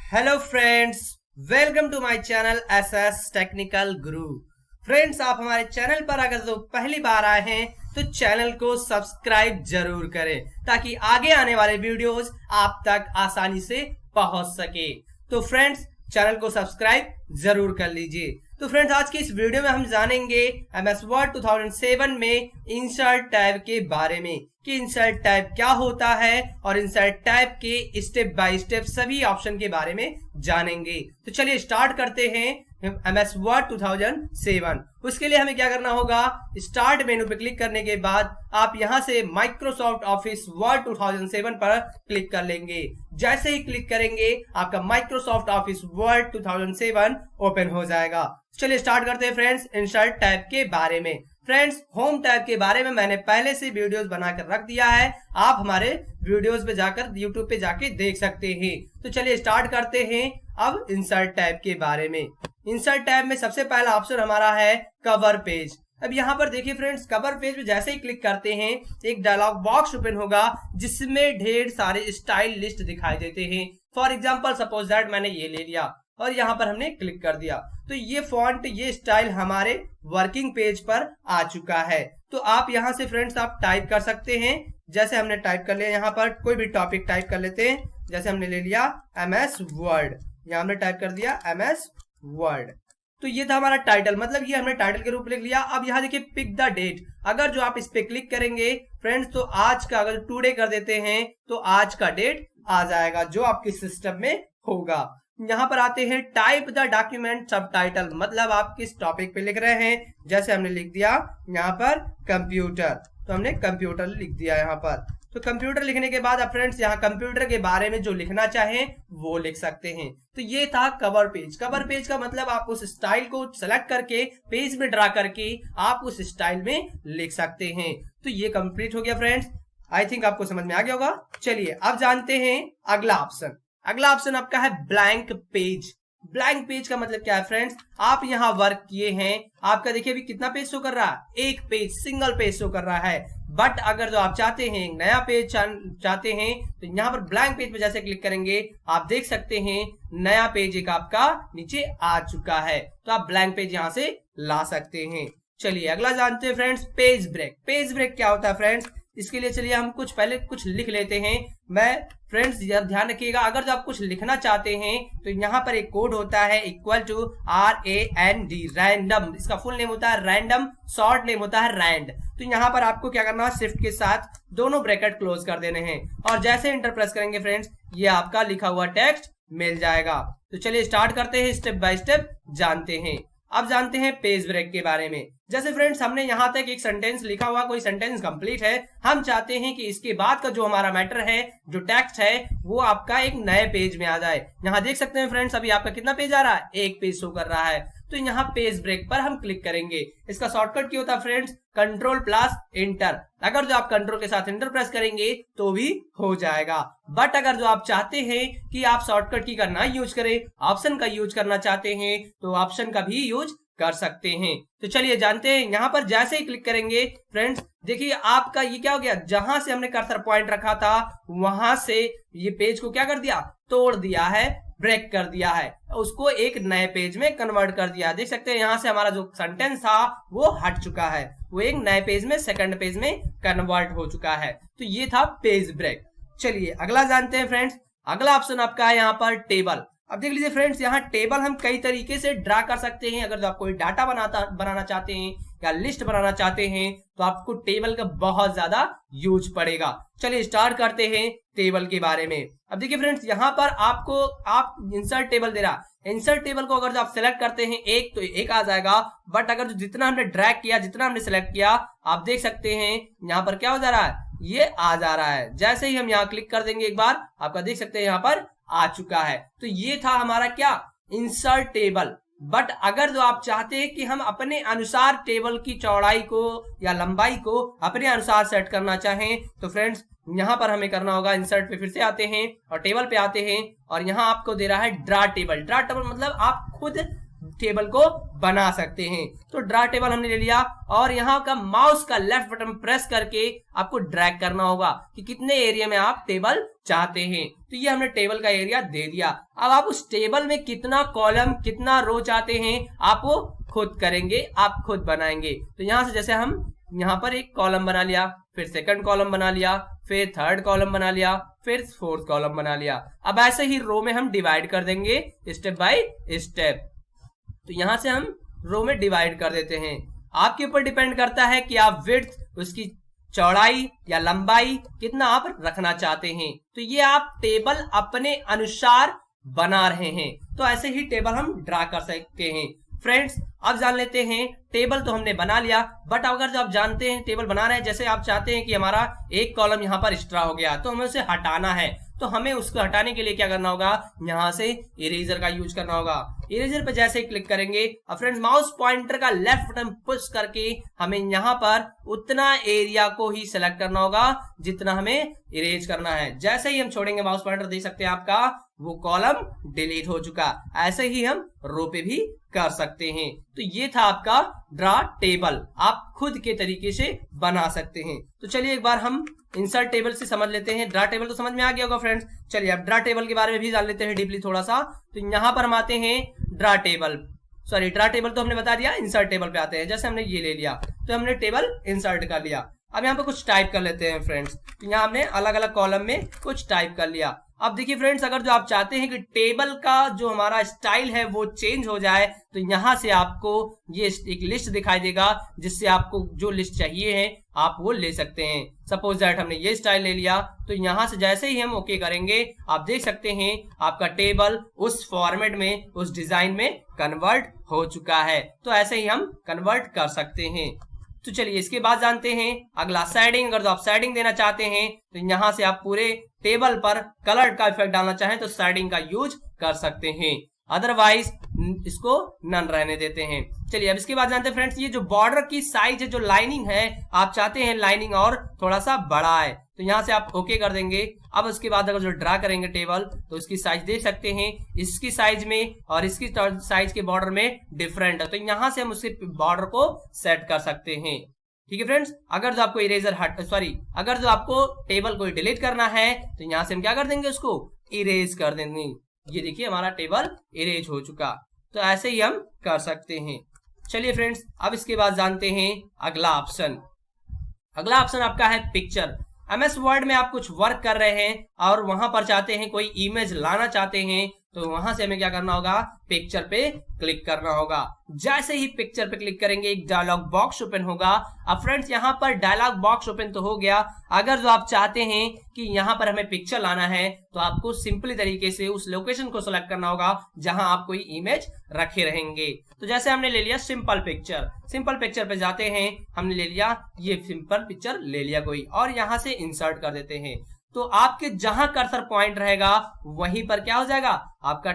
Hello friends, welcome to my channel SS Technical Guru. Friends, आप हमारे channel पर अगर तो पहली बार आए हैं तो चैनल को सब्सक्राइब जरूर करें ताकि आगे आने वाले वीडियोस आप तक आसानी से पहुंच सके। तो फ्रेंड्स, चैनल को सब्सक्राइब जरूर कर लीजिए। तो फ्रेंड्स, आज की इस वीडियो में हम जानेंगे एमएस वर्ड 2007 में इंसर्ट टैब के बारे में कि इंसर्ट टैब क्या होता है और इंसर्ट टैब के स्टेप बाय स्टेप सभी ऑप्शन के बारे में जानेंगे। तो चलिए स्टार्ट करते हैं एमएस वर्ड 2007। उसके लिए हमें क्या करना होगा, स्टार्ट मेनू पे क्लिक करने के बाद आप यहां से माइक्रोसॉफ्ट ऑफिस वर्ड 2007 पर क्लिक कर लेंगे। जैसे ही क्लिक करेंगे आपका माइक्रोसॉफ्ट ऑफिस वर्ड 2007 ओपन हो जाएगा। चलिए स्टार्ट करते हैं फ्रेंड्स इंसर्ट टैब के बारे में। फ्रेंड्स, होम टैब के बारे में मैंने पहले से वीडियोस बनाकर रख दिया है, आप हमारे वीडियोस पे जाकर यूट्यूब पे जाके देख सकते हैं। तो चलिए स्टार्ट करते हैं अब इंसर्ट टैब के बारे में। इंसर्ट टैब में सबसे पहला ऑप्शन हमारा है कवर पेज। अब यहाँ पर देखिए फ्रेंड्स, कवर पेज पे जैसे ही क्लिक करते हैं एक डायलॉग बॉक्स ओपन होगा जिसमें ढेर सारे स्टाइल लिस्ट दिखाई देते हैं। फॉर एग्जाम्पल सपोज दैट मैंने ये ले लिया और यहाँ पर हमने क्लिक कर दिया तो ये फॉन्ट, ये स्टाइल हमारे वर्किंग पेज पर आ चुका है। तो आप यहाँ से फ्रेंड्स आप टाइप कर सकते हैं। जैसे हमने टाइप कर लिया, यहाँ पर कोई भी टॉपिक टाइप कर लेते हैं। जैसे हमने ले लिया एमएस वर्ड, यहाँ हमने टाइप कर दिया एमएस वर्ड। तो ये था हमारा टाइटल, मतलब ये हमने टाइटल के रूप में लिख लिया। अब यहाँ देखिए पिक द डेट, अगर जो आप इस पे क्लिक करेंगे फ्रेंड्स तो आज का, अगर टुडे कर देते हैं तो आज का डेट आ जाएगा जो आपके सिस्टम में होगा। यहाँ पर आते हैं टाइप द डॉक्यूमेंट सबटाइटल, मतलब आप किस टॉपिक पे लिख रहे हैं। जैसे हमने लिख दिया यहाँ पर कंप्यूटर, तो हमने कंप्यूटर लिख दिया यहाँ पर। तो कंप्यूटर लिखने के बाद अब फ्रेंड्स यहाँ कंप्यूटर के बारे में जो लिखना चाहें वो लिख सकते हैं। तो ये था कवर पेज। कवर पेज का मतलब आप उस स्टाइल को सेलेक्ट करके पेज में ड्रा करके आप उस स्टाइल में लिख सकते हैं। तो ये कंप्लीट हो गया फ्रेंड्स, आई थिंक आपको समझ में आ गया होगा। चलिए अब जानते हैं अगला ऑप्शन। अगला ऑप्शन आपका है ब्लैंक पेज। ब्लैंक पेज का मतलब क्या है फ्रेंड्स, आप यहाँ वर्क किए हैं, आपका देखिए अभी कितना पेज शो कर रहा है, एक पेज, सिंगल पेज शो कर रहा है। बट अगर जो आप चाहते हैं नया पेज चाहते हैं तो यहाँ पर ब्लैंक पेज पे जैसे क्लिक करेंगे आप देख सकते हैं नया पेज एक आपका नीचे आ चुका है। तो आप ब्लैंक पेज यहाँ से ला सकते हैं। चलिए अगला जानते हैं friends page break. Page break क्या होता है फ्रेंड्स, इसके लिए चलिए हम पहले कुछ लिख लेते हैं। मैं फ्रेंड्स ध्यान रखिएगा, अगर जो आप कुछ लिखना चाहते हैं तो यहाँ पर एक कोड होता है इक्वल टू RAND, रैंडम। इसका फुल नेम होता है रैंडम, शॉर्ट नेम होता है रैंड। तो यहाँ पर आपको क्या करना है, शिफ्ट के साथ दोनों ब्रैकेट क्लोज कर देने हैं और जैसे इंटर प्रेस करेंगे फ्रेंड्स ये आपका लिखा हुआ टेक्स्ट मिल जाएगा। तो चलिए स्टार्ट करते हैं, स्टेप बाय स्टेप जानते हैं। अब जानते हैं पेज ब्रेक के बारे में। जैसे फ्रेंड्स हमने यहाँ तक एक सेंटेंस लिखा हुआ, कोई सेंटेंस कंप्लीट है, हम चाहते हैं कि इसके बाद का जो हमारा मैटर है, जो टेक्स्ट है, वो आपका एक नए पेज में आ जाए। यहाँ देख सकते हैं फ्रेंड्स अभी आपका कितना पेज आ रहा है, एक पेज शो कर रहा है। तो यहाँ पेज ब्रेक पर हम क्लिक करेंगे। इसका शॉर्टकट क्या होता है फ्रेंड्स, कंट्रोल प्लस इंटर। अगर जो आप कंट्रोल के साथ इंटर प्रेस करेंगे तो भी हो जाएगा। बट अगर जो आप चाहते हैं कि आप शॉर्टकट की का ना यूज करें, ऑप्शन का यूज करना चाहते हैं तो ऑप्शन का भी यूज कर सकते हैं। तो चलिए जानते हैं, यहाँ पर जैसे ही क्लिक करेंगे फ्रेंड्स देखिए आपका ये क्या हो गया, जहां से हमने कर्सर पॉइंट रखा था वहां से ये पेज को क्या कर दिया, तोड़ दिया है, ब्रेक कर दिया है, उसको एक नए पेज में कन्वर्ट कर दिया। देख सकते हैं यहाँ से हमारा जो सेंटेंस था वो हट चुका है, वो एक नए पेज में, सेकंड पेज में कन्वर्ट हो चुका है। तो ये था पेज ब्रेक। चलिए अगला जानते हैं फ्रेंड्स। अगला ऑप्शन आपका है यहाँ पर टेबल। अब देख लीजिए फ्रेंड्स, यहाँ टेबल हम कई तरीके से ड्रा कर सकते हैं। अगर जो आप कोई डाटा बनाना चाहते हैं या लिस्ट बनाना चाहते हैं तो आपको टेबल का बहुत ज्यादा यूज पड़ेगा। चलिए स्टार्ट करते हैं टेबल के बारे में। अब देखिए फ्रेंड्स यहाँ पर आप इंसर्ट टेबल दे रहा, इंसर्ट टेबल को अगर जो आप सिलेक्ट करते हैं एक तो एक आ जाएगा। बट अगर जितना हमने ड्रैग किया, जितना हमने सिलेक्ट किया, आप देख सकते हैं यहाँ पर क्या हो जा रहा है, ये आ जा रहा है। जैसे ही हम यहाँ क्लिक कर देंगे एक बार आपका देख सकते हैं यहाँ पर आ चुका है। तो ये था हमारा क्या, इंसर्ट टेबल। बट अगर जो आप चाहते हैं कि हम अपने अनुसार टेबल की चौड़ाई को या लंबाई को अपने अनुसार सेट करना चाहें तो फ्रेंड्स यहाँ पर हमें करना होगा, इंसर्ट पे फिर से आते हैं और टेबल पे आते हैं और यहाँ आपको दे रहा है ड्रा टेबल। ड्रा टेबल मतलब आप खुद टेबल को बना सकते हैं। तो ड्रा टेबल हमने ले लिया और यहाँ का माउस का लेफ्ट बटन प्रेस करके आपको ड्रैग करना होगा कि कितने एरिया में आप टेबल चाहते हैं। तो ये हमने टेबल का एरिया दे दिया। अब आप उस टेबल में कितना कॉलम कितना रो चाहते हैं आप वो खुद करेंगे, आप खुद बनाएंगे। तो यहाँ से जैसे हम यहाँ पर एक कॉलम बना लिया, फिर सेकंड कॉलम बना लिया, फिर थर्ड कॉलम बना लिया, फिर फोर्थ कॉलम बना लिया। अब ऐसे ही रो में हम डिवाइड कर देंगे स्टेप बाय स्टेप। तो यहां से हम रो में डिवाइड कर देते हैं। आपके ऊपर डिपेंड करता है कि आप विड्थ, उसकी चौड़ाई या लंबाई कितना आप रखना चाहते हैं। तो ये आप टेबल अपने अनुसार बना रहे हैं। तो ऐसे ही टेबल हम ड्रा कर सकते हैं। फ्रेंड्स अब जान लेते हैं, टेबल तो हमने बना लिया, बट अगर जो आप जानते हैं टेबल बना रहे हैं, जैसे आप चाहते हैं कि हमारा एक कॉलम यहाँ पर एक्स्ट्रा हो गया तो हमें उसे हटाना है। तो हमें उसको हटाने के लिए क्या करना होगा, यहाँ से इरेजर का यूज करना होगा। इरेजर पे जैसे ही क्लिक करेंगे और फ्रेंड्स माउस पॉइंटर का लेफ्ट बटन पुश करके हमें यहाँ पर उतना एरिया को ही सिलेक्ट करना होगा जितना हमें इरेज करना है। जैसे ही हम छोड़ेंगे माउस पॉइंटर, देख सकते हैं आपका वो कॉलम डिलीट हो चुका। ऐसे ही हम रो पे भी कर सकते हैं। तो ये था आपका ड्रा टेबल, आप खुद के तरीके से बना सकते हैं। तो चलिए एक बार हम इंसर्ट टेबल से समझ लेते हैं। ड्रा टेबल तो समझ में आ गया होगा फ्रेंड्स। चलिए अब ड्रा टेबल के बारे में भी जान लेते हैं डीपली थोड़ा सा। तो यहाँ पर हम आते हैं ड्रा टेबल तो हमने बता दिया। इंसर्ट टेबल पे आते हैं। जैसे हमने ये ले लिया तो हमने टेबल इंसर्ट कर लिया। अब यहाँ पे कुछ टाइप कर लेते हैं फ्रेंड्स। तो यहाँ हमने अलग अलग कॉलम में कुछ टाइप कर लिया। अब देखिए फ्रेंड्स, अगर जो आप चाहते हैं कि टेबल का जो हमारा स्टाइल है वो चेंज हो जाए तो यहाँ से आपको ये एक लिस्ट दिखाई देगा जिससे आपको जो लिस्ट चाहिए है आप वो ले सकते हैं। सपोज दैट हमने ये स्टाइल ले लिया तो यहाँ से जैसे ही हम ओके करेंगे आप देख सकते हैं आपका टेबल उस फॉर्मेट में, उस डिजाइन में कन्वर्ट हो चुका है। तो ऐसे ही हम कन्वर्ट कर सकते हैं। तो चलिए इसके बाद जानते हैं अगला शेडिंग। अगर तो आप शेडिंग देना चाहते हैं तो यहाँ से आप पूरे टेबल पर कलर का इफेक्ट डालना चाहें तो शेडिंग का यूज कर सकते हैं, अदरवाइज इसको नन रहने देते हैं। चलिए अब इसके बाद जानते हैं फ्रेंड्स, ये जो बॉर्डर की साइज है, जो लाइनिंग है, आप चाहते हैं लाइनिंग और थोड़ा सा बड़ा है तो यहाँ से आप ओके कर देंगे। अब उसके बाद अगर जो ड्रा करेंगे टेबल तो इसकी साइज देख सकते हैं, इसकी साइज में और इसकी साइज के बॉर्डर में डिफरेंट है। तो यहाँ से हम उसके बॉर्डर को सेट कर सकते हैं। ठीक है फ्रेंड्स, अगर जो आपको अगर जो आपको टेबल को डिलीट करना है तो यहाँ से हम क्या कर देंगे, उसको इरेज कर देंगे। ये देखिए हमारा टेबल इरेज हो चुका। तो ऐसे ही हम कर सकते हैं। चलिए फ्रेंड्स अब इसके बाद जानते हैं अगला ऑप्शन। अगला ऑप्शन आपका है पिक्चर। MS वर्ड में आप कुछ वर्क कर रहे हैं और वहां पर चाहते हैं कोई इमेज लाना चाहते हैं तो वहां से हमें क्या करना होगा, पिक्चर पे क्लिक करना होगा। जैसे ही पिक्चर पे क्लिक करेंगे एक डायलॉग बॉक्स ओपन होगा। अब फ्रेंड्स यहाँ पर डायलॉग बॉक्स ओपन तो हो गया। अगर जो आप चाहते हैं कि यहाँ पर हमें पिक्चर लाना है तो आपको सिंपली तरीके से उस लोकेशन को सिलेक्ट करना होगा जहां आप कोई इमेज रखे रहेंगे। तो जैसे हमने ले लिया सिंपल पिक्चर पे जाते हैं, हमने ले लिया ये सिंपल पिक्चर ले लिया कोई और यहाँ से इंसर्ट कर देते हैं। तो आपके जहां कर्सर पॉइंट रहेगा वहीं पर क्या हो जाएगा, आपका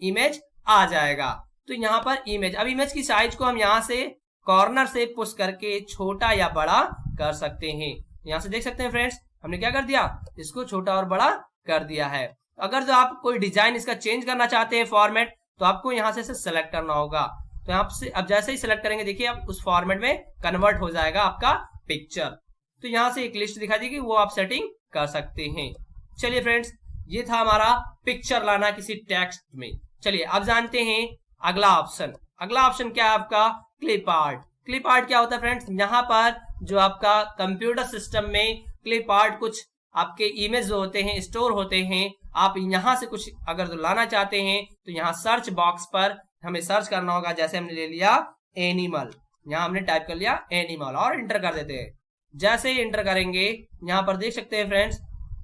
इमेज आ जाएगा। तो यहाँ पर इमेज, अब इमेज की साइज को हम यहाँ से कॉर्नर से पुश करके छोटा या बड़ा कर सकते हैं। यहाँ से देख सकते हैं फ्रेंड्स हमने क्या कर दिया, इसको छोटा और बड़ा कर दिया है। अगर जो आप कोई डिजाइन इसका चेंज करना चाहते हैं फॉर्मेट तो आपको यहाँ से सेलेक्ट करना होगा। तो यहाँ से अब जैसे ही सिलेक्ट करेंगे देखिए अब उस फॉर्मेट में कन्वर्ट हो जाएगा आपका पिक्चर। तो यहाँ से एक लिस्ट दिखा देगी, वो आप सेटिंग कर सकते हैं। चलिए फ्रेंड्स ये था हमारा पिक्चर लाना किसी टेक्स्ट में। चलिए अब जानते हैं अगला ऑप्शन। अगला ऑप्शन क्या है आपका, क्लिप आर्ट। क्लिप आर्ट क्या होता है फ्रेंड्स, यहाँ पर जो आपका कंप्यूटर सिस्टम में क्लिप आर्ट कुछ आपके इमेज जो होते हैं स्टोर होते हैं, आप यहाँ से कुछ अगर जो लाना चाहते हैं तो यहाँ सर्च बॉक्स पर हमें सर्च करना होगा। जैसे हमने ले लिया एनिमल, यहाँ हमने टाइप कर लिया एनिमल और इंटर कर देते हैं। जैसे ही इंटर करेंगे यहाँ पर देख सकते हैं फ्रेंड्स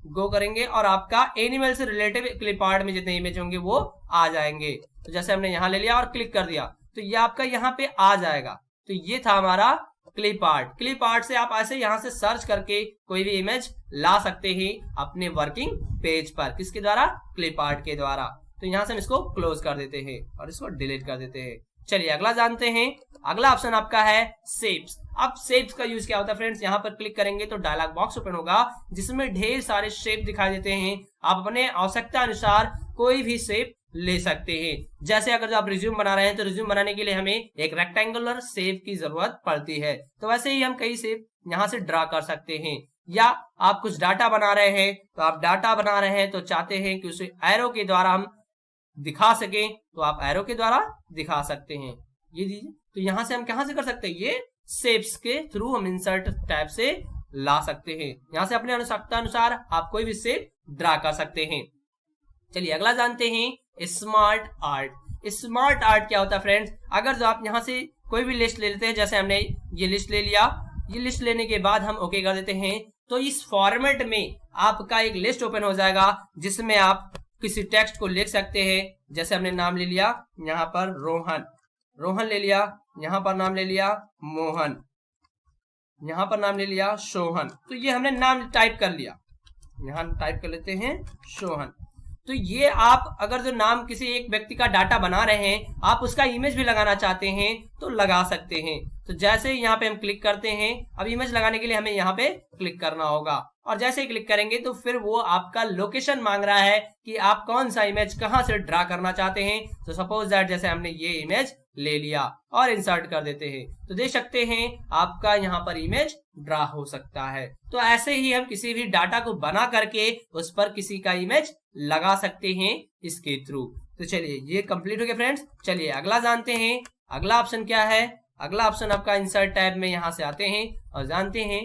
गो करेंगे और आपका एनिमल से रिलेटिव क्लिप आर्ट में जितने इमेज होंगे वो आ जाएंगे। तो जैसे हमने यहाँ ले लिया और क्लिक कर दिया तो ये आपका यहाँ पे आ जाएगा। तो ये था हमारा क्लिप आर्ट। क्लिप आर्ट से आप ऐसे यहाँ से सर्च करके कोई भी इमेज ला सकते हैं अपने वर्किंग पेज पर, किसके द्वारा, क्लिप आर्ट के द्वारा। तो यहाँ से हम इसको क्लोज कर देते हैं और इसको डिलीट कर देते हैं। चलिए अगला जानते हैं। अगला ऑप्शन आपका है शेप्स। अब शेप्स का यूज क्या होता है फ्रेंड्स, यहाँ पर क्लिक करेंगे तो डायलॉग बॉक्स ओपन होगा जिसमें ढेर सारे शेप दिखाई देते हैं। आप अपने आवश्यकता अनुसार कोई भी शेप ले सकते हैं। जैसे अगर जो आप रिज्यूम बना रहे हैं तो रिज्यूम बनाने के लिए हमें एक रेक्टेंगुलर शेप की जरूरत पड़ती है, तो वैसे ही हम कई शेप यहाँ से ड्रा कर सकते हैं। या आप कुछ डाटा बना रहे हैं, तो आप डाटा बना रहे हैं तो चाहते हैं कि उसे एरो के द्वारा हम दिखा सकें, तो आप एरो के द्वारा दिखा सकते हैं। ये दीजिए, तो यहां से हम कहां से कर सकते हैं, ये शेप्स के थ्रू हम इंसर्ट टैब से ला सकते हैं। यहां से अपने आवश्यकता अनुसार आप कोई भी शेप ड्रा कर सकते हैं। चलिए अगला जानते हैं स्मार्ट आर्ट। स्मार्ट आर्ट क्या होता है फ्रेंड्स, अगर जो आप यहाँ से कोई भी लिस्ट ले लेते हैं, जैसे हमने ये लिस्ट ले लिया, ये लिस्ट लेने के बाद हम ओके कर देते हैं, तो इस फॉर्मेट में आपका एक लिस्ट ओपन हो जाएगा जिसमें आप किसी टेक्स्ट को लिख सकते हैं। जैसे हमने नाम ले लिया यहाँ पर रोहन, रोहन ले लिया, यहाँ पर नाम ले लिया मोहन, यहाँ पर नाम ले लिया सोहन, तो ये हमने नाम टाइप कर लिया। यहाँ टाइप कर लेते हैं सोहन। तो ये आप अगर जो नाम किसी एक व्यक्ति का डाटा बना रहे हैं, आप उसका इमेज भी लगाना चाहते हैं तो लगा सकते हैं। तो जैसे यहाँ पे हम क्लिक करते हैं, अब इमेज लगाने के लिए हमें यहाँ पे क्लिक करना होगा, और जैसे ही क्लिक करेंगे तो फिर वो आपका लोकेशन मांग रहा है कि आप कौन सा इमेज कहाँ से ड्रा करना चाहते हैं। तो सपोज दैट जैसे हमने ये इमेज ले लिया और इंसर्ट कर देते हैं, तो देख सकते हैं आपका यहाँ पर इमेज ड्रा हो सकता है। तो ऐसे ही हम किसी भी डाटा को बना करके उस पर किसी का इमेज लगा सकते हैं इसके थ्रू। तो चलिए ये कंप्लीट हो गया फ्रेंड्स। चलिए अगला जानते हैं, अगला ऑप्शन क्या है। अगला ऑप्शन आपका इंसर्ट टैब में यहाँ से आते हैं और जानते हैं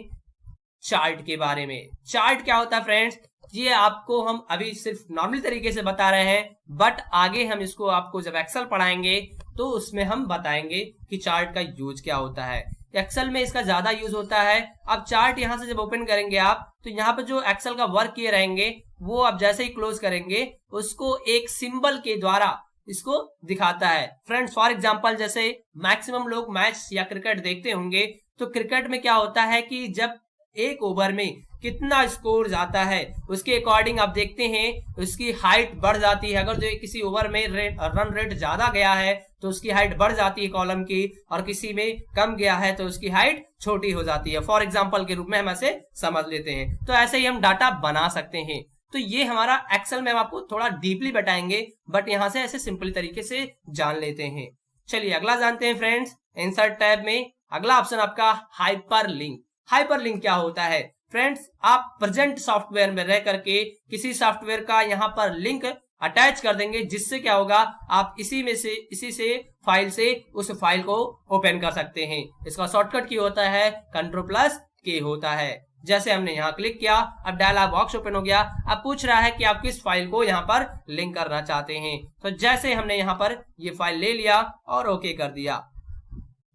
चार्ट के बारे में। चार्ट क्या होता है फ्रेंड्स, ये आपको हम अभी सिर्फ नॉर्मल तरीके से बता रहे हैं, बट आगे हम इसको आपको जब एक्सेल पढ़ाएंगे तो उसमें हम बताएंगे कि चार्ट का यूज क्या होता है। एक्सेल में इसका ज्यादा यूज होता है। अब चार्ट यहाँ से जब ओपन करेंगे आप, तो यहाँ पे जो एक्सेल का वर्क किए रहेंगे वो आप जैसे ही क्लोज करेंगे उसको एक सिंबल के द्वारा इसको दिखाता है। फ्रेंड्स फॉर एग्जांपल जैसे मैक्सिमम लोग मैच या क्रिकेट देखते होंगे, तो क्रिकेट में क्या होता है कि जब एक ओवर में कितना स्कोर जाता है उसके अकॉर्डिंग आप देखते हैं उसकी हाइट बढ़ जाती है। अगर जो किसी ओवर में रन रेट ज्यादा गया है तो उसकी हाइट बढ़ जाती है कॉलम की, और किसी में कम गया है तो उसकी हाइट छोटी हो जाती है। फॉर एग्जांपल के रूप में हम ऐसे समझ लेते हैं। तो ऐसे ही हम डाटा बना सकते हैं। तो ये हमारा एक्सेल में हम आपको थोड़ा डीपली बताएंगे, बट यहाँ से ऐसे सिंपल तरीके से जान लेते हैं। चलिए अगला जानते हैं फ्रेंड्स। इंसर्ट टैब में अगला ऑप्शन आपका हाइपर लिंक। हाइपर लिंक क्या होता है फ्रेंड्स, आप प्रेजेंट सॉफ्टवेयर में रह करके किसी सॉफ्टवेयर का यहाँ पर लिंक अटैच कर देंगे, जिससे क्या होगा आप इसी से फाइल से उस फाइल को ओपन कर सकते हैं। इसका शॉर्टकट की होता है Ctrl+K होता है। जैसे हमने यहाँ क्लिक किया, अब डायलॉग बॉक्स ओपन हो गया। अब पूछ रहा है कि आप किस फाइल को यहाँ पर लिंक करना चाहते हैं। तो जैसे हमने यहाँ पर ये फाइल ले लिया और ओके कर दिया,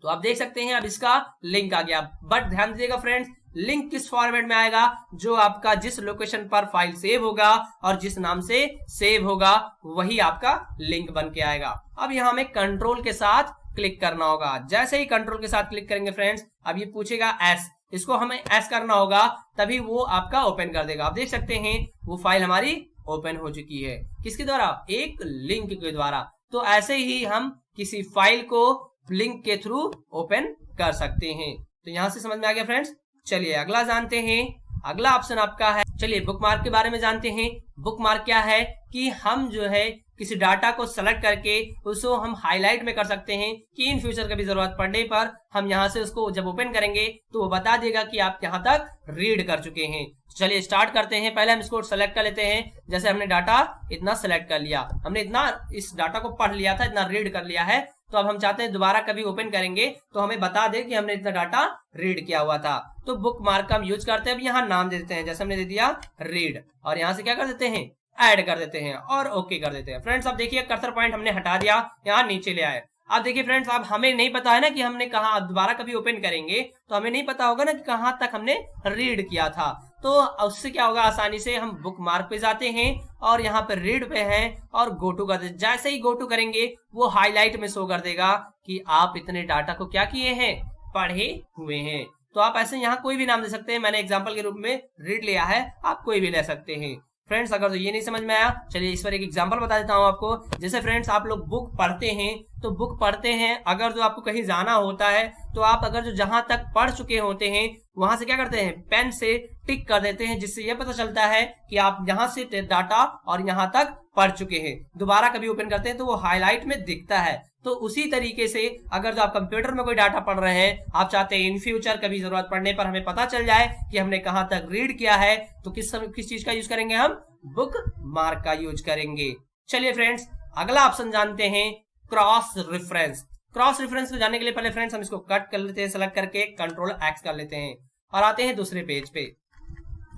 तो आप देख सकते हैं अब इसका लिंक आ गया। बट ध्यान दीजिएगा फ्रेंड्स, लिंक किस फॉर्मेट में आएगा, जो आपका जिस लोकेशन पर फाइल सेव होगा और जिस नाम से सेव होगा वही आपका लिंक बन के आएगा। अब यहाँ हमें कंट्रोल के साथ क्लिक करना होगा। जैसे ही कंट्रोल के साथ क्लिक करेंगे फ्रेंड्स, अब ये पूछेगा एस, इसको हमें एस करना होगा, तभी वो आपका ओपन कर देगा। आप देख सकते हैं वो फाइल हमारी ओपन हो चुकी है। किसके द्वारा, एक लिंक के द्वारा। तो ऐसे ही हम किसी फाइल को लिंक के थ्रू ओपन कर सकते हैं। तो यहां से समझ में आ गया फ्रेंड्स। चलिए अगला जानते हैं। अगला ऑप्शन आपका है, चलिए बुकमार्क के बारे में जानते हैं। बुकमार्क क्या है कि हम जो है किसी डाटा को सेलेक्ट करके उसको हम हाईलाइट में कर सकते हैं कि इन फ्यूचर कभी जरूरत पड़ने पर हम यहाँ से उसको जब ओपन करेंगे तो वो बता देगा कि आप यहाँ तक रीड कर चुके हैं। चलिए स्टार्ट करते हैं। पहले हम इसको सेलेक्ट कर लेते हैं। जैसे हमने डाटा इतना सेलेक्ट कर लिया, हमने इतना इस डाटा को पढ़ लिया था, इतना रीड कर लिया है। तो अब हम चाहते हैं दोबारा कभी ओपन करेंगे तो हमें बता दे कि हमने इतना डाटा रीड किया हुआ था। तो बुक मार्क का हम यूज करते हैं। अब यहाँ नाम दे देते हैं, जैसे हमने दे दिया रीड, और यहाँ से क्या कर देते हैं, ऐड कर देते हैं और ओके कर देते हैं। फ्रेंड्स अब देखिए कर्सर पॉइंट हमने हटा दिया, यहाँ नीचे ले आए। अब देखिए फ्रेंड्स, अब हमें नहीं पता है ना कि हमने कहा, दोबारा कभी ओपन करेंगे तो हमें नहीं पता होगा ना कि कहाँ तक हमने रीड किया था। तो उससे क्या होगा, आसानी से हम बुक मार्क पे जाते हैं और यहाँ पे रीड पे हैं और गो टू कर देते। जैसे ही गो टू करेंगे वो हाईलाइट में शो कर देगा कि आप इतने डाटा को क्या किए हैं, पढ़े हुए हैं। तो आप ऐसे यहाँ कोई भी नाम दे सकते हैं। मैंने एग्जाम्पल के रूप में रीड लिया है, आप कोई भी ले सकते हैं। फ्रेंड्स अगर तो ये नहीं समझ में आया, चलिए इस पर एक एग्जांपल बता देता हूँ आपको। जैसे फ्रेंड्स आप लोग बुक पढ़ते हैं, तो बुक पढ़ते हैं, अगर जो आपको कहीं जाना होता है तो आप अगर जो जहां तक पढ़ चुके होते हैं वहां से क्या करते हैं, पेन से टिक कर देते हैं, जिससे यह पता चलता है कि आप यहाँ से डाटा और यहाँ तक पढ़ चुके हैं। दोबारा कभी ओपन करते हैं तो वो हाईलाइट में दिखता है। तो उसी तरीके से अगर जो आप कंप्यूटर में कोई डाटा पढ़ रहे हैं, आप चाहते हैं इन फ्यूचर कभी जरूरत पड़ने पर हमें पता चल जाए कि हमने कहां तक रीड किया है, तो किस चीज का यूज करेंगे, हम बुक मार्क का यूज करेंगे। चलिए फ्रेंड्स अगला ऑप्शन जानते हैं, क्रॉस रेफरेंस। क्रॉस रेफरेंस को जानने के लिए पहले फ्रेंड्स हम इसको कट कर लेते हैं, सेलेक्ट करके कंट्रोल एक्स कर लेते हैं और आते हैं दूसरे पेज पे।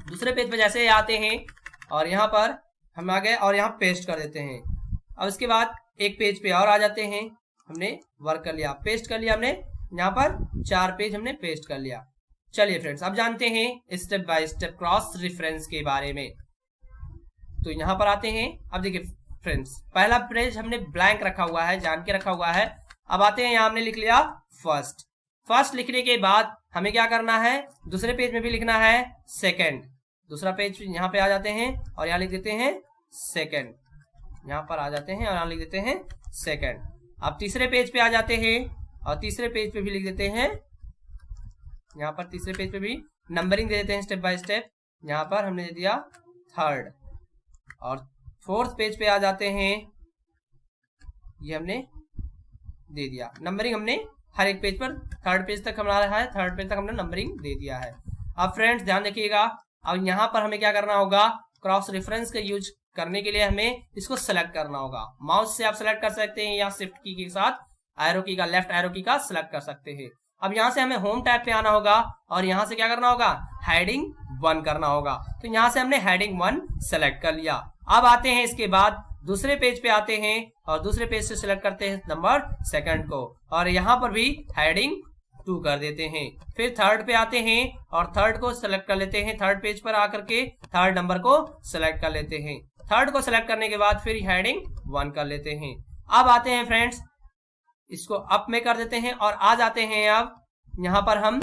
दूसरे पेज पे जैसे आते हैं और यहाँ पर हम आ गए और यहाँ पेस्ट कर देते हैं। अब इसके बाद एक पेज पे और आ जाते हैं, हमने वर्क कर लिया, पेस्ट कर लिया हमने, यहाँ पर 4 पेज हमने पेस्ट कर लिया। चलिए फ्रेंड्स अब जानते हैं step by step cross reference के बारे में। तो यहाँ पर आते हैं, अब देखिए फ्रेंड्स पहला पेज हमने ब्लैंक रखा हुआ है, जान के रखा हुआ है। अब आते हैं, यहाँ हमने लिख लिया फर्स्ट। फर्स्ट लिखने के बाद हमें क्या करना है, दूसरे पेज में भी लिखना है सेकंड। दूसरा पेज यहाँ पे आ जाते हैं और यहाँ लिख देते हैं सेकंड, यहाँ पर आ जाते हैं और यहाँ लिख देते हैं सेकंड। अब तीसरे पेज पे आ जाते हैं और तीसरे पेज पे भी लिख देते हैं, यहाँ पर तीसरे पेज पे भी नंबरिंग दे देते हैं स्टेप बाय स्टेप। यहाँ पर हमने दे दिया थर्ड। और फोर्थ पेज पे आ जाते हैं, ये हमने दे दिया नंबरिंग, हमने हर एक पेज पर थर्ड पेज तक हमारा है, थर्ड पेज तक हमने नंबरिंग दे दिया है। अब फ्रेंड्स ध्यान रखिएगा, अब यहाँ पर हमें क्या करना होगा, क्रॉस रेफरेंस का यूज करने के लिए हमें इसको सेलेक्ट करना होगा। माउस से आप सेलेक्ट कर सकते हैं या शिफ्ट की के साथ एरो की का, लेफ्ट एरो की का सेलेक्ट कर सकते हैं। अब यहाँ से हमें होम टैब पे आना होगा और यहाँ से क्या करना होगा, हेडिंग 1 करना होगा। तो यहाँ से हमने हेडिंग 1 सेलेक्ट कर लिया। अब आते हैं इसके बाद दूसरे पेज पे आते हैं और दूसरे पेज से सिलेक्ट करते हैं नंबर सेकंड को और यहाँ पर भी हेडिंग 2 कर देते हैं। फिर थर्ड पे आते हैं और थर्ड को सिलेक्ट कर लेते हैं, थर्ड पेज पर आकर के थर्ड नंबर को सिलेक्ट कर लेते हैं। थर्ड को सिलेक्ट करने के बाद फिर हेडिंग 1 कर लेते हैं। अब आते हैं फ्रेंड्स, इसको अप में कर देते हैं और आ जाते हैं, अब यहाँ पर हम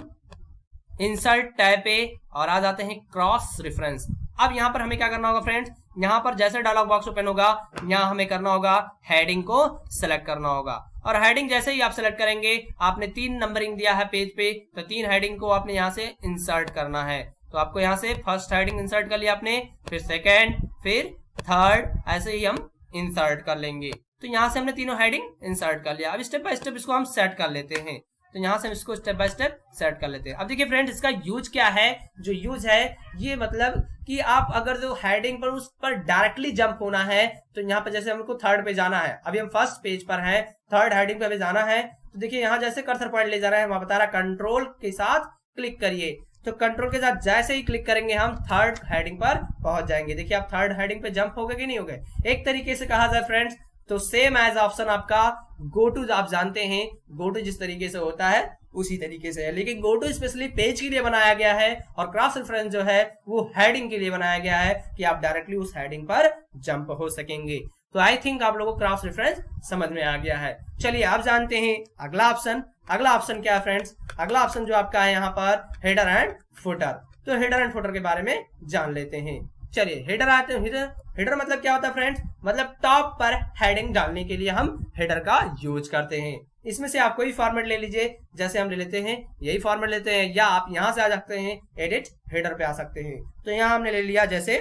इंसर्ट टैब पे और आ जाते हैं क्रॉस रेफरेंस। अब यहाँ पर हमें क्या करना होगा फ्रेंड्स, यहाँ पर जैसे डायलॉग बॉक्स ओपन होगा यहाँ हमें करना होगा हेडिंग को सिलेक्ट करना होगा। और हेडिंग जैसे ही आप सिलेक्ट करेंगे, आपने 3 नंबरिंग दिया है पेज पे, तो 3 हेडिंग को आपने यहाँ से इंसर्ट करना है। तो आपको यहाँ से फर्स्ट हेडिंग इंसर्ट कर लिया आपने, फिर सेकेंड, फिर थर्ड, ऐसे ही हम इंसर्ट कर लेंगे। तो यहाँ से हमने तीनों हेडिंग इंसर्ट कर लिया। अब स्टेप बाय स्टेप इसको हम सेट कर लेते हैं। तो यहाँ से हम इसको स्टेप बाय स्टेप सेट कर लेते हैं। अब देखिए फ्रेंड्स, इसका यूज क्या है, जो यूज है ये मतलब कि आप अगर जो हेडिंग पर उस पर डायरेक्टली जंप होना है, तो यहाँ पर जैसे हमको थर्ड पे जाना है, अभी हम फर्स्ट पेज पर हैं, थर्ड हेडिंग पे हमें जाना है, तो देखिए यहाँ जैसे कर्सर पॉइंट ले जा रहा है, वहां बता रहा है कंट्रोल के साथ क्लिक करिए। तो कंट्रोल के साथ जैसे ही क्लिक करेंगे हम थर्ड हेडिंग पर पहुंच जाएंगे। देखिए आप थर्ड हेडिंग पे जंप हो गए कि नहीं हो गए। एक तरीके से कहा जाए फ्रेंड्स तो सेम एज ऑप्शन आपका गो टू, आप जानते हैं गो टू जिस तरीके से होता है उसी तरीके से है, लेकिन गो टू स्पेशली पेज के लिए बनाया गया है और क्रॉस रेफरेंस जो है वो हेडिंग के लिए बनाया गया है कि आप डायरेक्टली उस हेडिंग पर जंप हो सकेंगे। तो आई थिंक आप लोगों को क्रॉस रेफरेंस समझ में आ गया है। चलिए आप जानते हैं अगला ऑप्शन। अगला ऑप्शन क्या है फ्रेंड्स, अगला ऑप्शन जो आपका है यहाँ पर हेडर एंड फुटर। तो हेडर एंड फुटर के बारे में जान लेते हैं। चलिए हेडर आते हैं। हेडर मतलब क्या होता है फ्रेंड्स, मतलब टॉप पर हेडिंग डालने के लिए हम हेडर का यूज करते हैं। इसमें से आप कोई फॉर्मेट ले लीजिए, जैसे हम ले लेते हैं यही फॉर्मेट लेते हैं, या आप यहां से आ सकते हैं एडिट हेडर पे आ सकते हैं। तो यहाँ हमने ले लिया, जैसे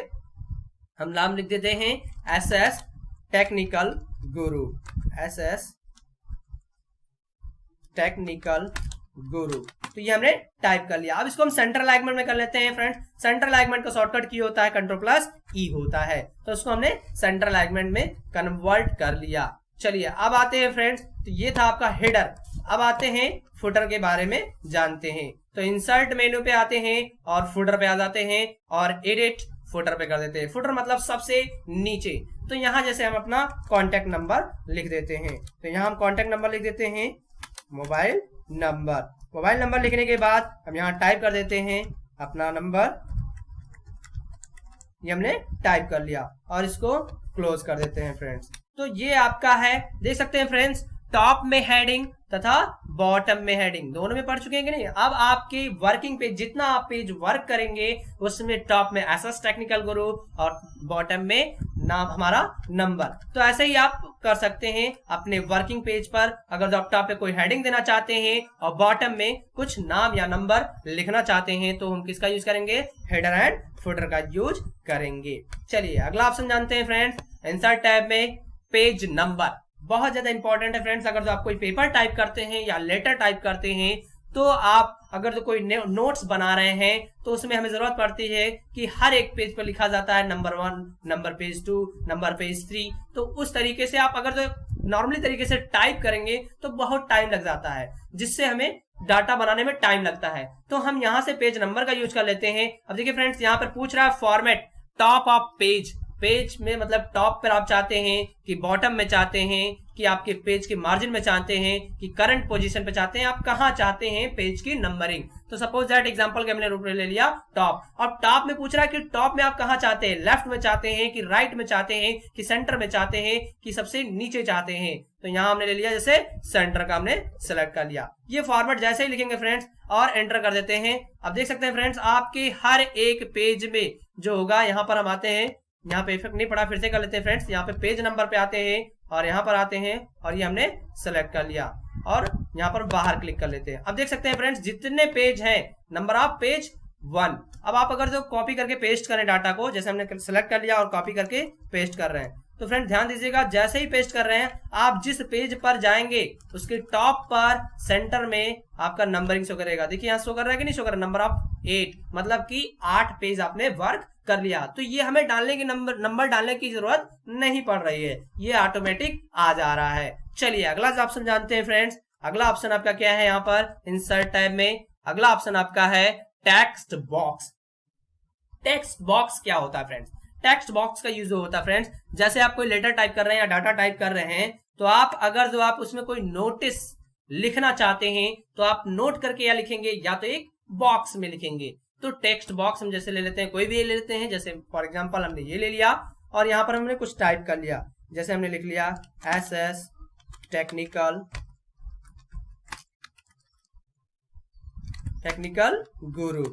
हम नाम लिख देते हैं SS टेक्निकल गुरु, SS टेक्निकल गुरु। तो ये हमने टाइप कर लिया। अब इसको हम सेंटर अलाइनमेंट में कर लेते हैं फ्रेंड्स। सेंटर अलाइनमेंट का शॉर्टकट की होता है Ctrl+E होता है, तो उसको हमने सेंटर अलाइनमेंट में कन्वर्ट कर लिया। चलिए अब आते हैं फ्रेंड्स, तो ये था आपका हेडर। अब आते हैं फुटर के बारे में जानते हैं। तो इंसर्ट मेन्यू पे आते हैं और फुटर पे आ जाते हैं और एडिट फुटर पे कर देते हैं। फुटर मतलब सबसे नीचे। तो यहाँ जैसे हम अपना कॉन्टेक्ट नंबर लिख देते हैं, तो यहाँ हम कॉन्टेक्ट नंबर लिख देते हैं मोबाइल नंबर। मोबाइल नंबर लिखने के बाद हम यहाँ टाइप कर देते हैं अपना नंबर, ये हमने टाइप कर लिया और इसको क्लोज कर देते हैं फ्रेंड्स। तो ये आपका है, देख सकते हैं फ्रेंड्स, टॉप में हेडिंग तथा बॉटम में हेडिंग, दोनों में पढ़ चुके हैं कि नहीं। अब आपके वर्किंग पेज, जितना आप पेज वर्क करेंगे उसमें टॉप में एसएस टेक्निकल गुरु और बॉटम में नाम हमारा नंबर। तो ऐसे ही आप कर सकते हैं अपने वर्किंग पेज पर। अगर आप टॉप पे कोई हेडिंग देना चाहते हैं और बॉटम में कुछ नाम या नंबर लिखना चाहते हैं तो हम किसका यूज करेंगे, हेडर एंड फुटर का यूज करेंगे। चलिए अगला ऑप्शन जानते हैं फ्रेंड्स, इंसर्ट टैब में पेज नंबर बहुत ज्यादा इंपॉर्टेंट है फ्रेंड्स। अगर तो आप कोई पेपर टाइप करते हैं या लेटर टाइप करते हैं तो आप अगर तो कोई नोट्स बना रहे हैं तो उसमें हमें जरूरत पड़ती है कि हर एक पेज पर लिखा जाता है number 1, number page 2, number page 3। तो उस तरीके से आप अगर तो नॉर्मली तरीके से टाइप करेंगे तो बहुत टाइम लग जाता है, जिससे हमें डाटा बनाने में टाइम लगता है। तो हम यहाँ से पेज नंबर का यूज कर लेते हैं। अब देखिए फ्रेंड्स, यहाँ पर पूछ रहा है format top of page. Page में मतलब टॉप पर आप चाहते हैं कि बॉटम में चाहते हैं कि आपके पेज के मार्जिन में चाहते हैं कि करंट पोजीशन पे चाहते हैं, आप कहां चाहते हैं पेज की नंबरिंग। तो सपोज दैट एग्जांपल के हमने रूप में ले लिया टॉप। अब टॉप में पूछ रहा है कि टॉप में आप कहां चाहते हैं, लेफ्ट में चाहते हैं कि राइट में चाहते हैं कि सेंटर में चाहते हैं कि सबसे नीचे चाहते हैं। तो यहां हमने ले लिया जैसे सेंटर का हमने सेलेक्ट कर लिया। ये फॉर्मेट जैसे ही लिखेंगे फ्रेंड्स और एंटर कर देते हैं। अब देख सकते हैं फ्रेंड्स, आपके हर एक पेज में जो होगा, यहाँ पर हम आते हैं, यहाँ पे इफेक्ट नहीं पड़ा, फिर से कर लेते हैं फ्रेंड्स। यहाँ पे पेज नंबर पे आते हैं और यहाँ पर आते हैं और ये हमने सेलेक्ट कर लिया और यहाँ पर बाहर क्लिक कर लेते हैं। अब देख सकते हैं फ्रेंड्स, जितने पेज हैं, नंबर ऑफ पेज 1। अब आप अगर जो कॉपी करके पेस्ट करें डाटा को, जैसे हमने सेलेक्ट कर लिया और कॉपी करके पेस्ट कर रहे हैं, तो फ्रेंड ध्यान दीजिएगा, जैसे ही पेस्ट कर रहे हैं आप जिस पेज पर जाएंगे उसके टॉप पर सेंटर में आपका नंबरिंग शो करेगा। देखिए यहाँ शो कर रहा है कि नहीं शो कर रहा है, नंबर ऑफ 8, मतलब कि 8 पेज आपने वर्क कर लिया। तो ये हमें डालने की नंबर डालने की जरूरत नहीं पड़ रही है, ये ऑटोमेटिक आ जा रहा है। चलिए अगला ऑप्शन जानते हैं फ्रेंड्स। अगला ऑप्शन आपका क्या है, यहाँ पर इंसर्ट टैब में अगला ऑप्शन आपका है टेक्स्ट बॉक्स। टेक्स्ट बॉक्स क्या होता है फ्रेंड्स, टेक्स्ट बॉक्स का यूज होता है फ्रेंड्स, जैसे आप कोई लेटर टाइप कर रहे हैं या डाटा टाइप कर रहे हैं तो आप अगर जो आप उसमें कोई नोटिस लिखना चाहते हैं तो आप नोट करके या लिखेंगे या तो एक बॉक्स में लिखेंगे। तो टेक्स्ट बॉक्स हम जैसे ले लेते हैं, कोई भी ले लेते हैं, जैसे फॉर एग्जांपल हमने ये ले लिया और यहाँ पर हमने कुछ टाइप कर लिया, जैसे हमने लिख लिया एसएस टेक्निकल गुरु,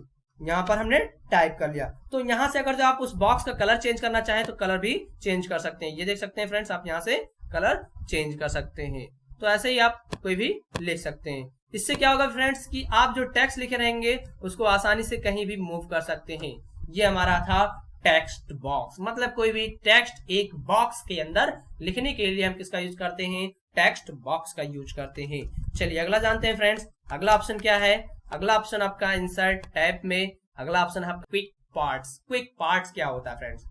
यहाँ पर हमने टाइप कर लिया। तो यहाँ से अगर जो आप उस बॉक्स का कलर चेंज करना चाहें तो कलर भी चेंज कर सकते हैं। ये देख सकते हैं फ्रेंड्स, आप यहाँ से कलर चेंज कर सकते हैं। तो ऐसे ही आप कोई भी लिख सकते हैं। इससे क्या होगा फ्रेंड्स कि आप जो टेक्स्ट लिखे रहेंगे उसको आसानी से कहीं भी मूव कर सकते हैं। ये हमारा था टेक्स्ट बॉक्स, मतलब कोई भी टेक्स्ट एक बॉक्स के अंदर लिखने के लिए हम किसका यूज करते हैं, टेक्स्ट बॉक्स का यूज करते हैं। चलिए अगला जानते हैं फ्रेंड्स। अगला ऑप्शन क्या है, अगला ऑप्शन आपका इंसर्ट टैब में अगला ऑप्शन है क्विक पार्ट्स। क्विक पार्ट्स क्या होता है फ्रेंड्स,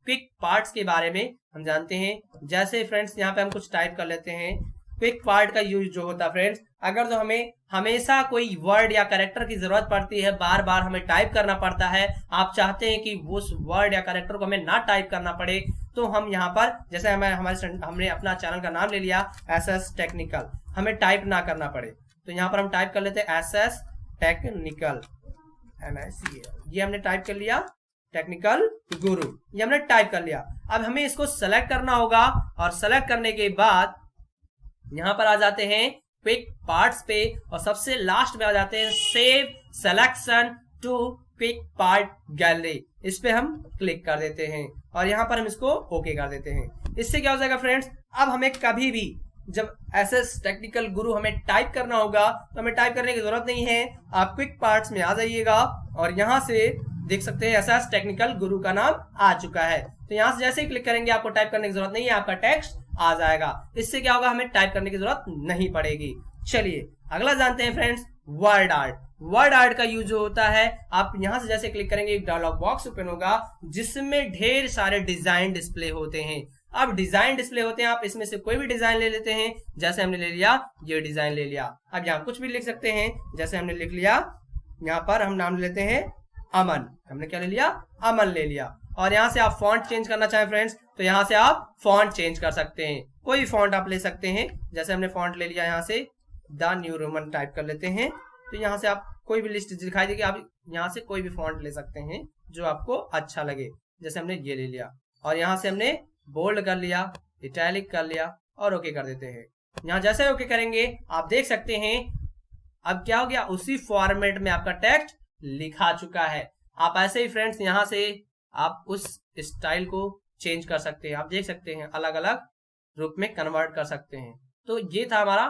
क्विक पार्ट्स के बारे में हम जानते हैं। जैसे फ्रेंड्स यहाँ पे हम कुछ टाइप कर लेते हैं। क्विक पार्ट का यूज जो होता है फ्रेंड्स, अगर तो हमें हमेशा कोई वर्ड या कैरेक्टर की जरूरत पड़ती है, बार बार हमें टाइप करना पड़ता है, आप चाहते हैं कि उस वर्ड या कैरेक्टर को हमें ना टाइप करना पड़े, तो हम यहाँ पर जैसे हमने अपना चैनल का नाम ले लिया एसएस टेक्निकल, हमें टाइप ना करना पड़े तो यहाँ पर हम टाइप कर लेते हैं एसएस टेक्निकल NICL, ये हमने टाइप कर लिया टेक्निकल गुरु, ये हमने टाइप कर लिया। अब हमें इसको सेलेक्ट करना होगा और सेलेक्ट करने के बाद यहां पर आ जाते हैं क्विक पार्ट्स पे और सबसे लास्ट में आ जाते हैं save selection to quick part gallery. इस पे हम क्लिक कर देते हैं और यहां पर हम इसको ओके कर देते हैं। इससे क्या हो जाएगा फ्रेंड्स, अब हमें कभी भी जब एसएस टेक्निकल गुरु हमें टाइप करना होगा तो हमें टाइप करने की जरूरत नहीं है, आप क्विक पार्ट्स में आ जाइएगा और यहां से देख सकते हैं एसएस टेक्निकल गुरु का नाम आ चुका है। तो यहां से जैसे ही क्लिक करेंगे आपको टाइप करने की जरूरत नहीं है, आपका टेक्स्ट आ जाएगा। इससे क्या होगा, हमें टाइप करने की जरूरत नहीं पड़ेगी। चलिए अगला जानते हैं friends, word art. Word art का यूज होता है, आप यहां से जैसे क्लिक करेंगे एक डायलॉग बॉक्स ओपन होगा जिसमें ढेर सारे डिजाइन डिस्प्ले होते हैं। अब डिजाइन डिस्प्ले होते हैं, आप इसमें से कोई भी डिजाइन ले लेते हैं, जैसे हमने ले लिया ये डिजाइन ले लिया। अब यहाँ कुछ भी लिख सकते हैं, जैसे हमने लिख लिया यहाँ पर हम नाम लेते हैं अमन, हमने क्या ले लिया, अमन ले लिया। और यहाँ से आप फॉन्ट चेंज करना चाहें फ्रेंड्स तो यहाँ से आप फॉन्ट चेंज कर सकते हैं, कोई भी फॉन्ट आप ले सकते हैं। जैसे हमने फॉन्ट ले लिया, यहाँ से द न्यू रोमन टाइप कर लेते हैं, तो यहाँ से आप कोई भी लिस्ट दिखाई देगी, आप यहाँ से कोई भी फॉन्ट ले सकते हैं जो आपको अच्छा लगे। जैसे हमने ये ले लिया और यहाँ से हमने बोल्ड कर लिया, इटैलिक कर लिया और ओके कर देते हैं। यहाँ जैसे ओके करेंगे आप देख सकते हैं अब क्या हो गया, उसी फॉर्मेट में आपका टेक्स्ट लिखा चुका है। आप ऐसे ही फ्रेंड्स यहाँ से आप उस स्टाइल को चेंज कर सकते हैं, आप देख सकते हैं अलग अलग रूप में कन्वर्ट कर सकते हैं। तो ये था हमारा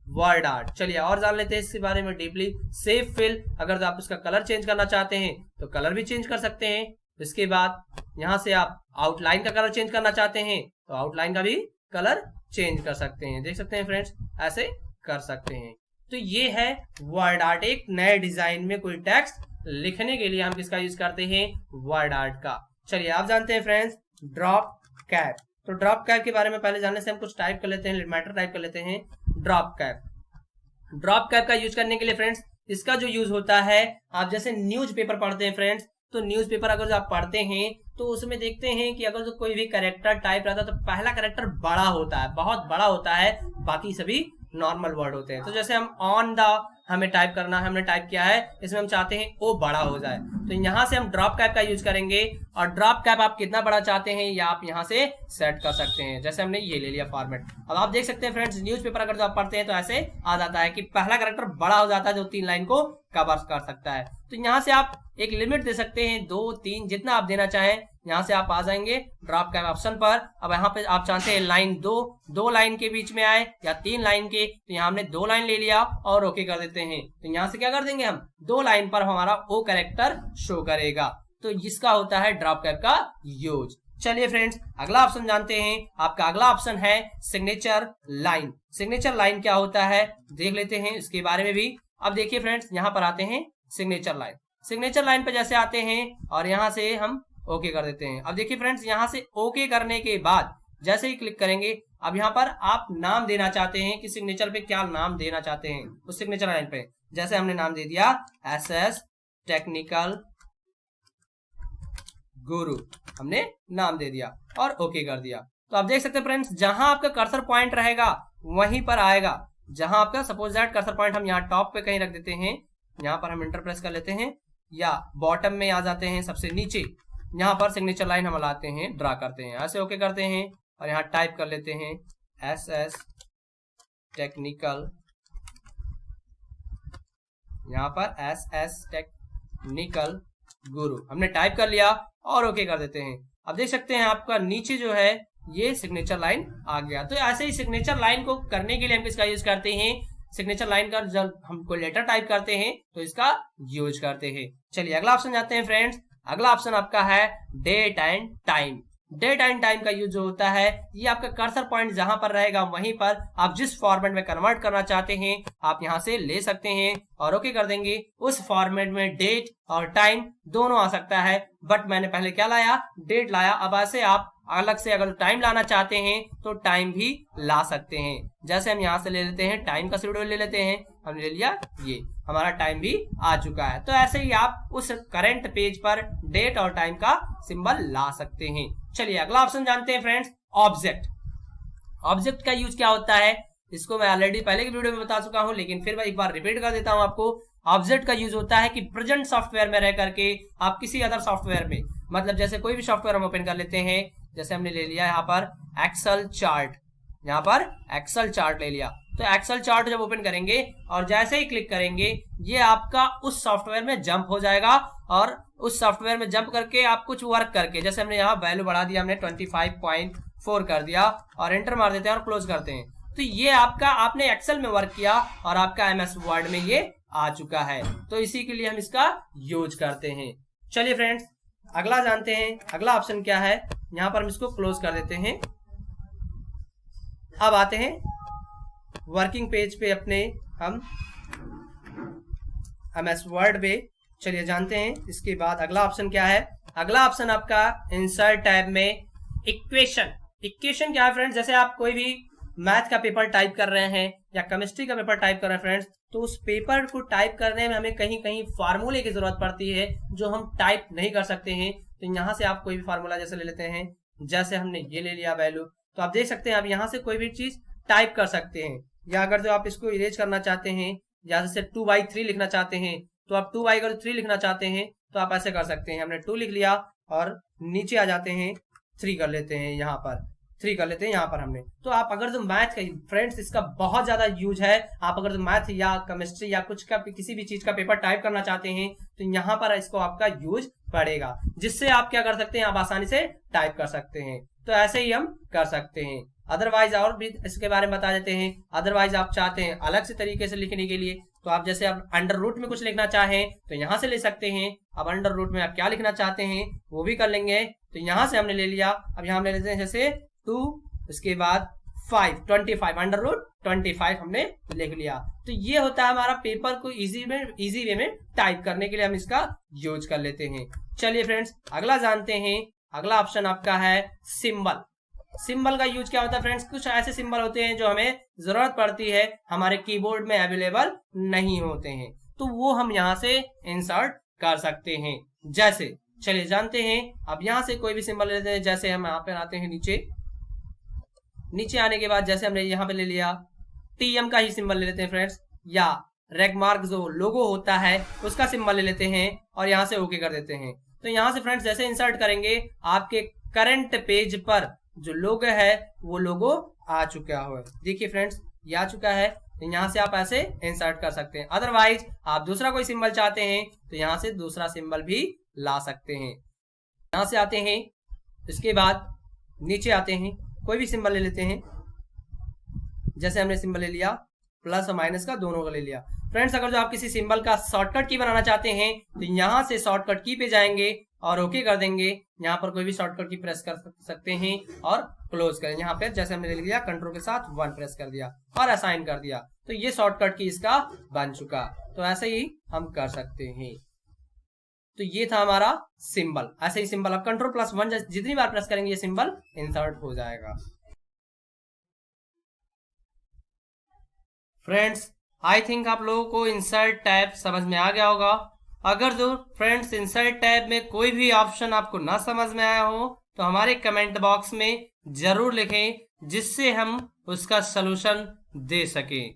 वर्ड आर्ट। चलिए और जान लेते हैं इसके बारे में डीपली। सेव फिल, अगर आप उसका कलर चेंज करना चाहते हैं तो कलर भी चेंज कर सकते हैं। इसके बाद यहाँ से आप आउटलाइन का कलर चेंज करना चाहते हैं तो आउटलाइन का भी कलर चेंज कर सकते हैं। देख सकते हैं फ्रेंड्स, ऐसे कर सकते हैं। तो ये है वर्ड आर्ट। एक नए डिजाइन में कोई टेक्स्ट लिखने के लिए हम किसका यूज करते हैं, वर्ड आर्ट का। चलिए आप जानते हैं फ्रेंड्स ड्रॉप कैप। तो ड्रॉप कैप के बारे में पहले जानने से हम कुछ टाइप कर लेते हैं, मैटर टाइप कर लेते हैं ड्रॉप कैप। ड्रॉप कैप का यूज करने के लिए फ्रेंड्स इसका जो यूज होता है, आप जैसे न्यूज़पेपर पढ़ते हैं फ्रेंड्स, तो न्यूज़पेपर अगर आप पढ़ते हैं तो उसमें देखते हैं कि अगर जो कोई भी कैरेक्टर टाइप रहता है तो पहला कैरेक्टर बड़ा होता है, बहुत बड़ा होता है, बाकी सभी नॉर्मल वर्ड होते हैं। तो जैसे हम ऑन द हमें टाइप करना है, हमने टाइप किया है, इसमें हम चाहते हैं ओ बड़ा हो जाए, तो यहाँ से हम ड्रॉप कैप का यूज करेंगे। और ड्रॉप कैप आप कितना बड़ा चाहते हैं या आप यहाँ से सेट कर सकते हैं। जैसे हमने ये ले लिया फॉर्मेट। अब आप देख सकते हैं फ्रेंड्स न्यूज़पेपर अगर जो आप पढ़ते हैं तो ऐसे आ जाता है कि पहला कैरेक्टर बड़ा हो जाता है जो 3 लाइन को कवर कर सकता है। तो यहाँ से आप एक लिमिट दे सकते हैं, 2, 3 जितना आप देना चाहें। यहाँ से आप आ जाएंगे ड्रॉप कैप ऑप्शन पर। अब यहाँ पे आप चाहते हैं लाइन 2 लाइन के बीच में आए या 3 लाइन के, तो यहाँ हमने 2 लाइन ले लिया और ओके कर देते हैं। तो यहाँ से क्या कर देंगे हम 2 लाइन पर हमारा ओ कैरेक्टर शो करेगा। तो इसका होता है ड्रॉप कैप का यूज। चलिए फ्रेंड्स अगला ऑप्शन जानते हैं। आपका अगला ऑप्शन है सिग्नेचर लाइन। सिग्नेचर लाइन क्या होता है देख लेते हैं इसके बारे में भी। अब देखिए फ्रेंड्स यहाँ पर आते हैं सिग्नेचर लाइन। सिग्नेचर लाइन पे जैसे आते हैं और यहाँ से हम ओके कर देते हैं। अब देखिए फ्रेंड्स यहाँ से ओके करने के बाद जैसे ही क्लिक करेंगे, अब यहाँ पर आप नाम देना चाहते हैं कि सिग्नेचर पे क्या नाम देना चाहते हैं उस सिग्नेचर लाइन पे। जैसे हमने नाम दे दिया एसएस टेक्निकल गुरु, हमने नाम दे दिया और ओके कर दिया। तो आप देख सकते हैं फ्रेंड्स जहां आपका कर्सर पॉइंट रहेगा वहीं पर आएगा। जहां आपका सपोज दैट कर्सर पॉइंट हम यहाँ टॉप पे कहीं रख देते हैं, यहाँ पर हम इंटर प्रेस कर लेते हैं, या बॉटम में आ जाते हैं सबसे नीचे, यहाँ पर सिग्नेचर लाइन हम लाते हैं, ड्रा करते हैं, ऐसे ओके करते हैं और यहाँ टाइप कर लेते हैं एसएस टेक्निकल, यहाँ पर एसएस टेक्निकल गुरु हमने टाइप कर लिया और ओके कर देते हैं। अब देख सकते हैं आपका नीचे जो है ये सिग्नेचर लाइन आ गया। तो ऐसे ही सिग्नेचर लाइन को करने के लिए हम किसका यूज करते हैं, सिग्नेचर लाइन का जब हम कोई लेटर टाइप करते हैं तो इसका यूज करते हैं। चलिए अगला ऑप्शन जाते हैं फ्रेंड्स। अगला ऑप्शन आपका है date and time. Date and time का यूज जो होता है, ये आपका कर्सर पॉइंट जहां पर रहेगा वहीं पर आप जिस फॉर्मेट में कन्वर्ट करना चाहते हैं आप यहां से ले सकते हैं और ओके कर देंगे। उस फॉर्मेट में डेट और टाइम दोनों आ सकता है, बट मैंने पहले क्या लाया, डेट लाया। अब ऐसे आप अलग से अगर टाइम लाना चाहते हैं तो टाइम भी ला सकते हैं। जैसे हम यहाँ से ले लेते हैं टाइम का शेड्यूल ले लेते हैं, हमने ले लिया, ये हमारा टाइम भी आ चुका है। तो ऐसे ही आप उस करंट पेज पर डेट और टाइम का सिंबल ला सकते हैं। चलिए अगला ऑप्शन जानते हैं फ्रेंड्स, ऑब्जेक्ट। ऑब्जेक्ट का यूज क्या होता है इसको मैं ऑलरेडी पहले की वीडियो में बता चुका हूं, लेकिन फिर मैं एक बार रिपीट कर देता हूं आपको। ऑब्जेक्ट का यूज होता है कि प्रेजेंट सॉफ्टवेयर में रह करके आप किसी अदर सॉफ्टवेयर में, मतलब जैसे कोई भी सॉफ्टवेयर हम ओपन कर लेते हैं, जैसे हमने ले लिया यहाँ पर एक्सेल चार्ट, यहाँ पर एक्सेल चार्ट ले लिया, तो एक्सेल चार्ट जब ओपन करेंगे और जैसे ही क्लिक करेंगे ये आपका उस सॉफ्टवेयर में जंप हो जाएगा और उस सॉफ्टवेयर में जंप करके आप कुछ वर्क करके, जैसे हमने यहाँ वैल्यू बढ़ा दिया, हमने 25.4 कर दिया और एंटर मार देते हैं और क्लोज करते हैं, तो ये आपका आपने एक्सेल में वर्क किया और आपका एमएस वर्ड में ये आ चुका है। तो इसी के लिए हम इसका यूज करते हैं। चलिए फ्रेंड्स अगला जानते हैं, अगला ऑप्शन क्या है। यहाँ पर हम इसको क्लोज कर देते हैं। अब आते हैं वर्किंग पेज पे अपने हम एमएस वर्ड पे। चलिए जानते हैं इसके बाद अगला ऑप्शन क्या है। अगला ऑप्शन आपका इंसर्ट टैब में इक्वेशन। इक्वेशन क्या है फ्रेंड्स, जैसे आप कोई भी मैथ का पेपर टाइप कर रहे हैं या केमिस्ट्री का पेपर टाइप कर रहे हैं फ्रेंड्स, तो उस पेपर को टाइप करने में हमें कहीं कहीं फार्मूले की जरूरत पड़ती है जो हम टाइप नहीं कर सकते हैं। तो यहाँ से आप कोई भी फार्मूला जैसे ले लेते हैं, जैसे हमने ये ले लिया वैल्यू, तो आप देख सकते हैं आप यहाँ से कोई भी चीज टाइप कर सकते हैं। या अगर जो आप इसको इरेज करना चाहते हैं या जैसे 2/3 लिखना चाहते हैं, तो आप 2/3 लिखना चाहते हैं तो आप ऐसे कर सकते हैं। हमने 2 लिख लिया और नीचे आ जाते हैं 3 कर लेते हैं, यहाँ पर 3 कर लेते हैं यहाँ पर हमने। तो आप अगर जो मैथ का फ्रेंड्स इसका बहुत ज्यादा यूज है, आप अगर जो मैथ या केमिस्ट्री या कुछ का किसी भी चीज का पेपर टाइप करना चाहते हैं तो यहाँ पर इसको आपका यूज पड़ेगा, जिससे आप क्या कर सकते हैं, आप आसानी से टाइप कर सकते हैं। तो ऐसे ही हम कर सकते हैं। अदरवाइज और भी इसके बारे में बता देते हैं। अदरवाइज आप चाहते हैं अलग से तरीके से लिखने के लिए, तो आप जैसे आप अंडर रूट में कुछ लिखना चाहें तो यहाँ से ले सकते हैं। अब अंडर रूट में आप क्या लिखना चाहते हैं वो भी कर लेंगे। तो यहाँ से हमने ले लिया। अब यहाँ हम ले लेते हैं जैसे 2, उसके बाद 5, 25, अंडर रूट 25 हमने लिख लिया। तो ये होता है हमारा पेपर को इजी वे में टाइप करने के लिए हम इसका यूज कर लेते हैं। चलिए फ्रेंड्स अगला जानते हैं। अगला ऑप्शन आपका है सिंबल। सिंबल का यूज क्या होता है फ्रेंड्स, कुछ ऐसे सिंबल होते हैं जो हमें जरूरत पड़ती है, हमारे कीबोर्ड में अवेलेबल नहीं होते हैं, तो वो हम यहाँ से इंसर्ट कर सकते हैं। जैसे चलिए जानते हैं। अब यहाँ से कोई भी सिंबल लेते हैं। जैसे हम यहाँ पे आते हैं नीचे आने के बाद जैसे हमने यहाँ पे ले लिया TM का ही सिंबल ले लेते हैं फ्रेंड्स, या रेगमार्क जो लोगो होता है उसका सिंबल ले लेते हैं और यहाँ से ओके कर देते हैं। तो यहाँ से फ्रेंड्स जैसे इंसर्ट करेंगे आपके करंट पेज पर जो लोगो है वो लोगो आ चुका है। देखिए फ्रेंड्स ये आ चुका है। तो यहाँ से आप ऐसे इंसर्ट कर सकते हैं। अदरवाइज आप दूसरा कोई सिंबल चाहते हैं तो यहाँ से दूसरा सिंबल भी ला सकते हैं। यहाँ से आते हैं, इसके बाद नीचे आते हैं, कोई भी सिंबल ले लेते हैं। जैसे हमने सिंबल ले लिया प्लस और माइनस का, दोनों का ले लिया। फ्रेंड्स अगर जो आप किसी सिंबल का शॉर्टकट की बनाना चाहते हैं तो यहाँ से शॉर्टकट की पे जाएंगे और ओके कर देंगे। यहाँ पर कोई भी शॉर्टकट की प्रेस कर सकते हैं और क्लोज करें। यहाँ पे जैसे हमने ले लिया कंट्रोल के साथ 1 प्रेस कर दिया और असाइन कर दिया, तो ये शॉर्टकट की इसका बन चुका। तो ऐसे ही हम कर सकते हैं। तो ये था हमारा सिंबल। ऐसे ही सिंबल आप कंट्रोल प्लस 1 जितनी बार प्रेस करेंगे ये सिंबल इंसर्ट हो जाएगा। फ्रेंड्स आई थिंक आप लोगों को इंसर्ट टैब समझ में आ गया होगा। अगर जो फ्रेंड्स इंसर्ट टैब में कोई भी ऑप्शन आपको ना समझ में आया हो तो हमारे कमेंट बॉक्स में जरूर लिखें, जिससे हम उसका सलूशन दे सकें।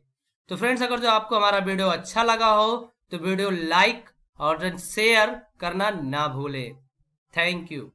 तो फ्रेंड्स अगर जो आपको हमारा वीडियो अच्छा लगा हो तो वीडियो लाइक और शेयर करना ना भूलें। Thank you.